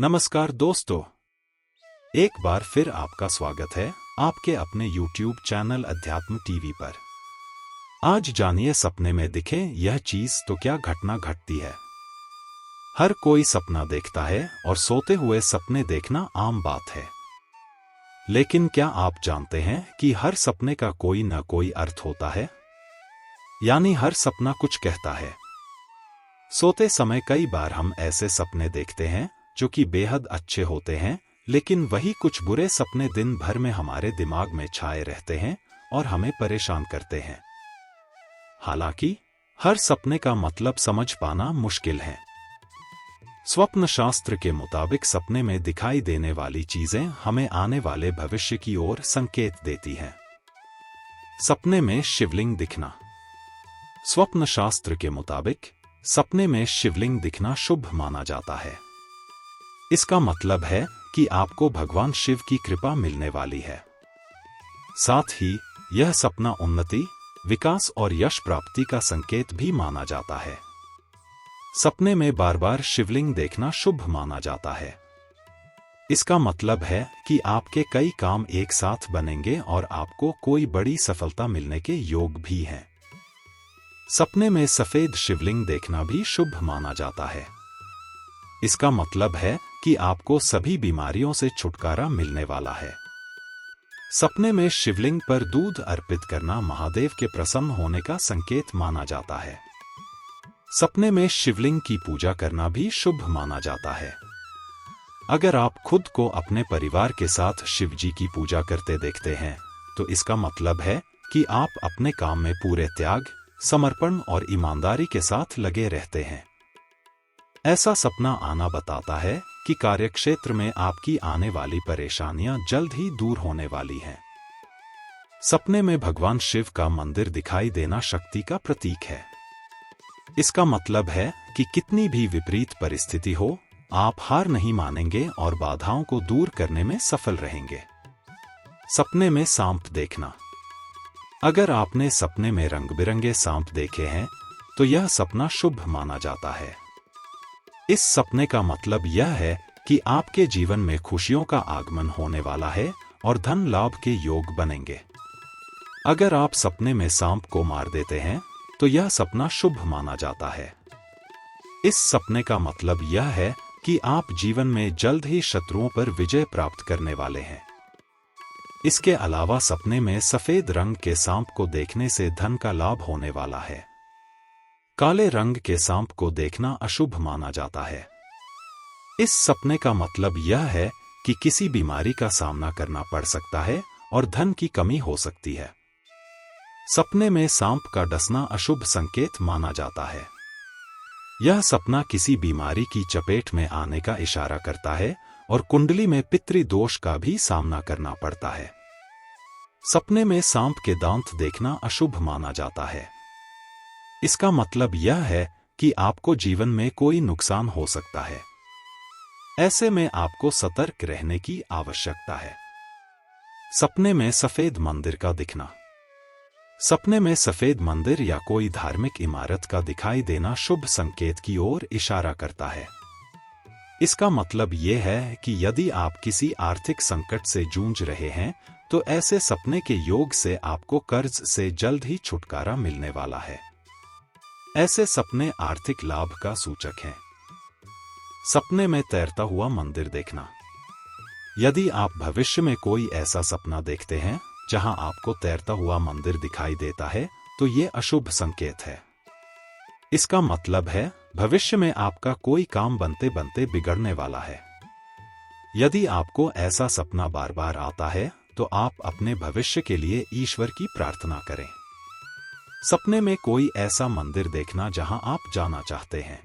नमस्कार दोस्तों, एक बार फिर आपका स्वागत है आपके अपने YouTube चैनल अध्यात्म टीवी पर। आज जानिए सपने में दिखे यह चीज तो क्या घटना घटती है। हर कोई सपना देखता है और सोते हुए सपने देखना आम बात है। लेकिन क्या आप जानते हैं कि हर सपने का कोई न कोई अर्थ होता है, यानी हर सपना कुछ कहता है। सोते समय कई बार हम ऐसे सपने देखते हैं जो कि बेहद अच्छे होते हैं, लेकिन वही कुछ बुरे सपने दिन भर में हमारे दिमाग में छाए रहते हैं और हमें परेशान करते हैं। हालांकि हर सपने का मतलब समझ पाना मुश्किल है। स्वप्न शास्त्र के मुताबिक सपने में दिखाई देने वाली चीजें हमें आने वाले भविष्य की ओर संकेत देती हैं। सपने में शिवलिंग दिखना। स्वप्न शास्त्र के मुताबिक सपने में शिवलिंग दिखना शुभ माना जाता है। इसका मतलब है कि आपको भगवान शिव की कृपा मिलने वाली है। साथ ही यह सपना उन्नति, विकास और यश प्राप्ति का संकेत भी माना जाता है। सपने में बार बार शिवलिंग देखना शुभ माना जाता है। इसका मतलब है कि आपके कई काम एक साथ बनेंगे और आपको कोई बड़ी सफलता मिलने के योग भी हैं। सपने में सफेद शिवलिंग देखना भी शुभ माना जाता है। इसका मतलब है कि आपको सभी बीमारियों से छुटकारा मिलने वाला है। सपने में शिवलिंग पर दूध अर्पित करना महादेव के प्रसन्न होने का संकेत माना जाता है। सपने में शिवलिंग की पूजा करना भी शुभ माना जाता है। अगर आप खुद को अपने परिवार के साथ शिव जी की पूजा करते देखते हैं, तो इसका मतलब है कि आप अपने काम में पूरे त्याग, समर्पण और ईमानदारी के साथ लगे रहते हैं। ऐसा सपना आना बताता है कि कार्यक्षेत्र में आपकी आने वाली परेशानियां जल्द ही दूर होने वाली हैं। सपने में भगवान शिव का मंदिर दिखाई देना शक्ति का प्रतीक है। इसका मतलब है कि कितनी भी विपरीत परिस्थिति हो, आप हार नहीं मानेंगे और बाधाओं को दूर करने में सफल रहेंगे। सपने में सांप देखना। अगर आपने सपने में रंग बिरंगे सांप देखे हैं, तो यह सपना शुभ माना जाता है। इस सपने का मतलब यह है कि आपके जीवन में खुशियों का आगमन होने वाला है और धन लाभ के योग बनेंगे। अगर आप सपने में सांप को मार देते हैं, तो यह सपना शुभ माना जाता है। इस सपने का मतलब यह है कि आप जीवन में जल्द ही शत्रुओं पर विजय प्राप्त करने वाले हैं। इसके अलावा सपने में सफेद रंग के सांप को देखने से धन का लाभ होने वाला है। काले रंग के सांप को देखना अशुभ माना जाता है। इस सपने का मतलब यह है कि किसी बीमारी का सामना करना पड़ सकता है और धन की कमी हो सकती है। सपने में सांप का डसना अशुभ संकेत माना जाता है। यह सपना किसी बीमारी की चपेट में आने का इशारा करता है और कुंडली में पितृदोष का भी सामना करना पड़ता है। सपने में सांप के दांत देखना अशुभ माना जाता है। इसका मतलब यह है कि आपको जीवन में कोई नुकसान हो सकता है। ऐसे में आपको सतर्क रहने की आवश्यकता है। सपने में सफेद मंदिर का दिखना। सपने में सफेद मंदिर या कोई धार्मिक इमारत का दिखाई देना शुभ संकेत की ओर इशारा करता है। इसका मतलब यह है कि यदि आप किसी आर्थिक संकट से जूझ रहे हैं, तो ऐसे सपने के योग से आपको कर्ज से जल्द ही छुटकारा मिलने वाला है। ऐसे सपने आर्थिक लाभ का सूचक हैं। सपने में तैरता हुआ मंदिर देखना। यदि आप भविष्य में कोई ऐसा सपना देखते हैं जहां आपको तैरता हुआ मंदिर दिखाई देता है, तो ये अशुभ संकेत है। इसका मतलब है भविष्य में आपका कोई काम बनते बनते बिगड़ने वाला है। यदि आपको ऐसा सपना बार बार आता है, तो आप अपने भविष्य के लिए ईश्वर की प्रार्थना करें। सपने में कोई ऐसा मंदिर देखना जहां आप जाना चाहते हैं।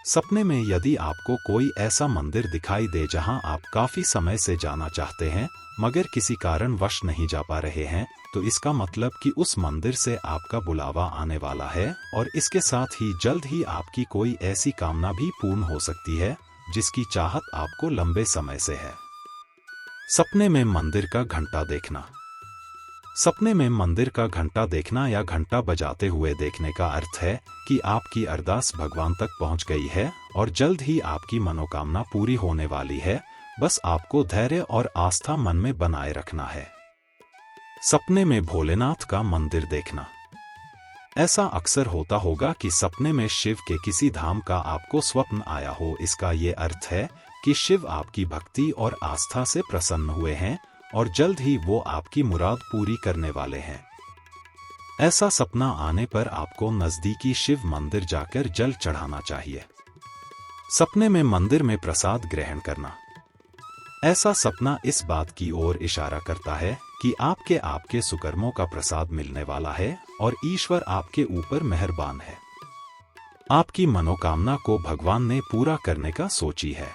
सपने में यदि आपको कोई ऐसा मंदिर दिखाई दे जहां आप काफी समय से जाना चाहते हैं, मगर किसी कारणवश नहीं जा पा रहे हैं, तो इसका मतलब कि उस मंदिर से आपका बुलावा आने वाला है और इसके साथ ही जल्द ही आपकी कोई ऐसी कामना भी पूर्ण हो सकती है जिसकी चाहत आपको लंबे समय से है। सपने में मंदिर का घंटा देखना। सपने में मंदिर का घंटा देखना या घंटा बजाते हुए देखने का अर्थ है कि आपकी अरदास भगवान तक पहुंच गई है और जल्द ही आपकी मनोकामना पूरी होने वाली है। बस आपको धैर्य और आस्था मन में बनाए रखना है। सपने में भोलेनाथ का मंदिर देखना। ऐसा अक्सर होता होगा कि सपने में शिव के किसी धाम का आपको स्वप्न आया हो। इसका ये अर्थ है कि शिव आपकी भक्ति और आस्था से प्रसन्न हुए हैं और जल्द ही वो आपकी मुराद पूरी करने वाले हैं। ऐसा सपना आने पर आपको नजदीकी शिव मंदिर जाकर जल चढ़ाना चाहिए। सपने में मंदिर में प्रसाद ग्रहण करना। ऐसा सपना इस बात की ओर इशारा करता है कि आपके सुकर्मों का प्रसाद मिलने वाला है और ईश्वर आपके ऊपर मेहरबान है। आपकी मनोकामना को भगवान ने पूरा करने का सोची है।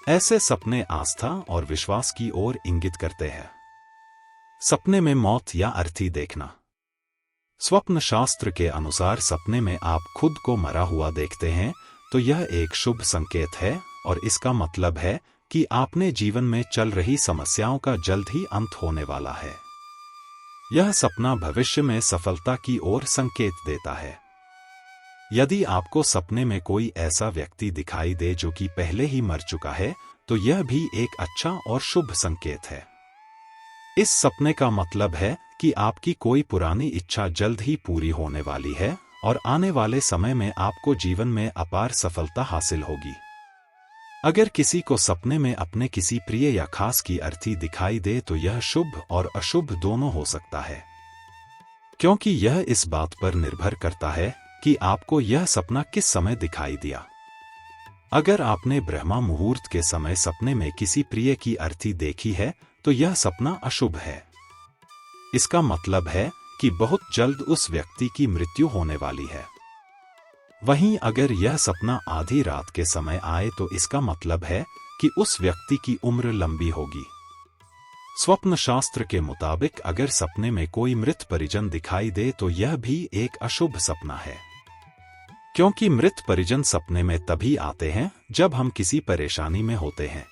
ऐसे सपने आस्था और विश्वास की ओर इंगित करते हैं। सपने में मौत या अर्थी देखना। स्वप्न शास्त्र के अनुसार सपने में आप खुद को मरा हुआ देखते हैं तो यह एक शुभ संकेत है और इसका मतलब है कि आपने जीवन में चल रही समस्याओं का जल्द ही अंत होने वाला है। यह सपना भविष्य में सफलता की ओर संकेत देता है। यदि आपको सपने में कोई ऐसा व्यक्ति दिखाई दे जो कि पहले ही मर चुका है तो यह भी एक अच्छा और शुभ संकेत है। इस सपने का मतलब है कि आपकी कोई पुरानी इच्छा जल्द ही पूरी होने वाली है और आने वाले समय में आपको जीवन में अपार सफलता हासिल होगी। अगर किसी को सपने में अपने किसी प्रिय या खास की अर्थी दिखाई दे तो यह शुभ और अशुभ दोनों हो सकता है, क्योंकि यह इस बात पर निर्भर करता है कि आपको यह सपना किस समय दिखाई दिया। अगर आपने ब्रह्मा मुहूर्त के समय सपने में किसी प्रिय की अर्थी देखी है तो यह सपना अशुभ है। इसका मतलब है कि बहुत जल्द उस व्यक्ति की मृत्यु होने वाली है। वहीं अगर यह सपना आधी रात के समय आए तो इसका मतलब है कि उस व्यक्ति की उम्र लंबी होगी। स्वप्न शास्त्र के मुताबिक अगर सपने में कोई मृत परिजन दिखाई दे तो यह भी एक अशुभ सपना है, क्योंकि मृत परिजन सपने में तभी आते हैं जब हम किसी परेशानी में होते हैं,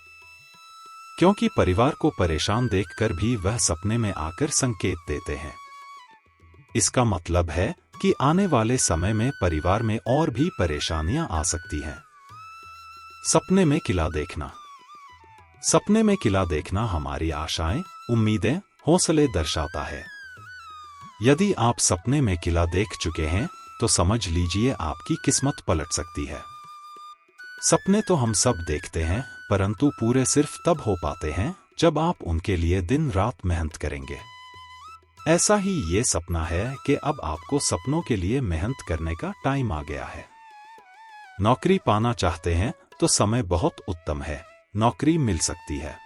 क्योंकि परिवार को परेशान देखकर भी वह सपने में आकर संकेत देते हैं। इसका मतलब है कि आने वाले समय में परिवार में और भी परेशानियां आ सकती हैं। सपने में किला देखना। सपने में किला देखना हमारी आशाएं, उम्मीदें, हौसले दर्शाता है। यदि आप सपने में किला देख चुके हैं तो समझ लीजिए आपकी किस्मत पलट सकती है। सपने तो हम सब देखते हैं, परंतु पूरे सिर्फ तब हो पाते हैं जब आप उनके लिए दिन रात मेहनत करेंगे। ऐसा ही ये सपना है कि अब आपको सपनों के लिए मेहनत करने का टाइम आ गया है। नौकरी पाना चाहते हैं तो समय बहुत उत्तम है, नौकरी मिल सकती है।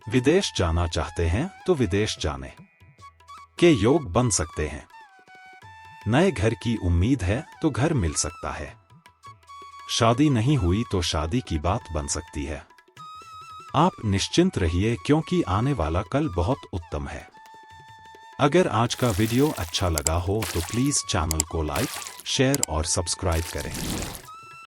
विदेश जाना चाहते हैं तो विदेश जाने के योग बन सकते हैं। नए घर की उम्मीद है तो घर मिल सकता है। शादी नहीं हुई तो शादी की बात बन सकती है। आप निश्चिंत रहिए क्योंकि आने वाला कल बहुत उत्तम है। अगर आज का वीडियो अच्छा लगा हो तो प्लीज चैनल को लाइक, शेयर और सब्सक्राइब करें।